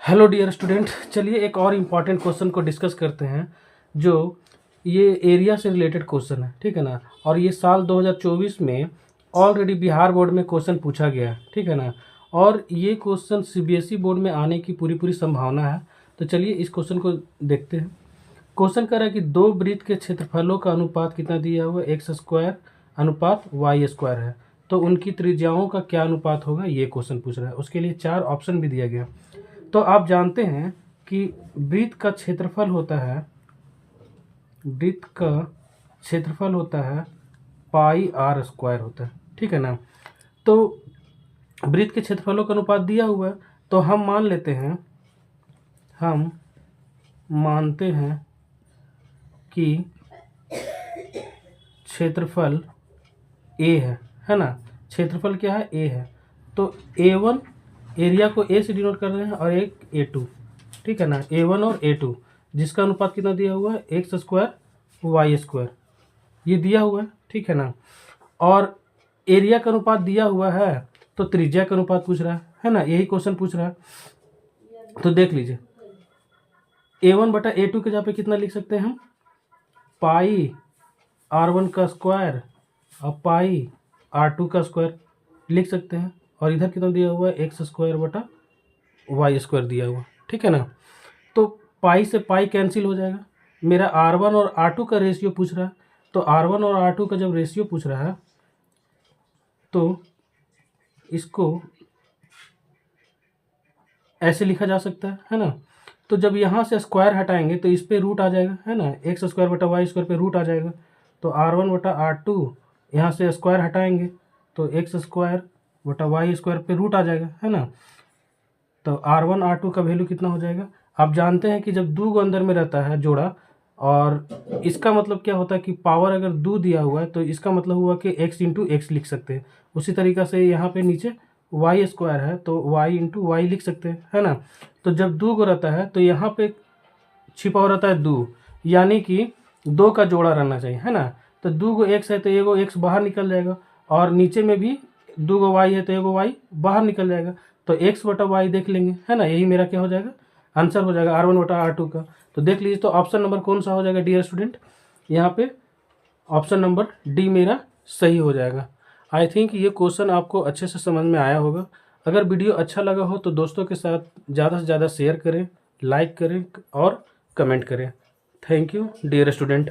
Hello dear student, चलिए एक और इम्पॉर्टेंट क्वेश्चन को डिस्कस करते हैं। जो ये एरिया से रिलेटेड क्वेश्चन है, ठीक है ना। और ये साल 2024 में ऑलरेडी बिहार बोर्ड में क्वेश्चन पूछा गया है, ठीक है ना। और ये क्वेश्चन सीबीएसई बोर्ड में आने की पूरी संभावना है। तो चलिए इस क्वेश्चन को देखते हैं। क्वेश्चन कर रहा है कि दो वृत्त के क्षेत्रफलों का अनुपात कितना दिया हुआ है, एक्स स्क्वायर अनुपात वाई स्क्वायर है। तो उनकी त्रिज्याओं का क्या अनुपात होगा, ये क्वेश्चन पूछ रहा है। उसके लिए 4 ऑप्शन भी दिया गया। तो आप जानते हैं कि वृत्त का क्षेत्रफल होता है पाई आर स्क्वायर होता है, ठीक है ना। तो वृत्त के क्षेत्रफलों का अनुपात दिया हुआ है, तो हम मानते हैं कि क्षेत्रफल ए है ना। क्षेत्रफल क्या है, ए है। तो A1 एरिया को ए से डिनोट कर रहे हैं और एक A2, ठीक है ना। A1 और A2 जिसका अनुपात कितना दिया हुआ है, एक्स स्क्वायर वाई स्क्वायर, ये दिया हुआ है, ठीक है ना। और एरिया का अनुपात दिया हुआ है, तो त्रिज्या का अनुपात पूछ रहा है ना। यही क्वेश्चन पूछ रहा है। तो देख लीजिए, A1 बटा A2 के जगह पे कितना लिख सकते हैं हम, पाई R1 का स्क्वायर और पाई R2 का स्क्वायर लिख सकते हैं। और इधर कितना दिया हुआ है, एक्स स्क्वायर बटा वाई स्क्वायर दिया हुआ, ठीक है ना। तो पाई से पाई कैंसिल हो जाएगा। मेरा R1 और R2 का रेशियो पूछ रहा है, तो R1 और R2 का जब रेशियो पूछ रहा है तो इसको ऐसे लिखा जा सकता है ना। तो जब यहाँ से स्क्वायर हटाएंगे तो इस पे रूट आ जाएगा, है ना। एक्स स्क्वायर बटा वाई स्क्वायर पे रूट आ जाएगा। तो R1 बटा R2 यहाँ से स्क्वायर हटाएंगे तो एक्स स्क्वायर बटा वाई स्क्वायर पे रूट आ जाएगा, है ना। तो R1 R2 का वैल्यू कितना हो जाएगा। आप जानते हैं कि जब दो को अंदर में रहता है जोड़ा, और इसका मतलब क्या होता है कि पावर अगर दो दिया हुआ है तो इसका मतलब हुआ कि x इंटू एक्स लिख सकते हैं। उसी तरीक़ा से यहाँ पे नीचे वाई स्क्वायर है तो y इंटू वाई लिख सकते हैं, है ना। तो जब दो को रहता है तो यहाँ पे छिपा हो रहता है दो, यानी कि दो का जोड़ा रहना चाहिए, है ना। तो दो को एक्स है तो एगो एक्स बाहर निकल जाएगा, और नीचे में भी दो को वाई है तो एगो वाई बाहर निकल जाएगा। तो एक्स बटा वाई देख लेंगे, है ना। यही मेरा क्या हो जाएगा, आंसर हो जाएगा R1 बटा R2 का। तो देख लीजिए, तो ऑप्शन नंबर कौन सा हो जाएगा डियर स्टूडेंट, यहाँ पे ऑप्शन नंबर डी मेरा सही हो जाएगा। आई थिंक ये क्वेश्चन आपको अच्छे से समझ में आया होगा। अगर वीडियो अच्छा लगा हो तो दोस्तों के साथ ज़्यादा से ज़्यादा शेयर करें, लाइक करें और कमेंट करें। Thank you dear student.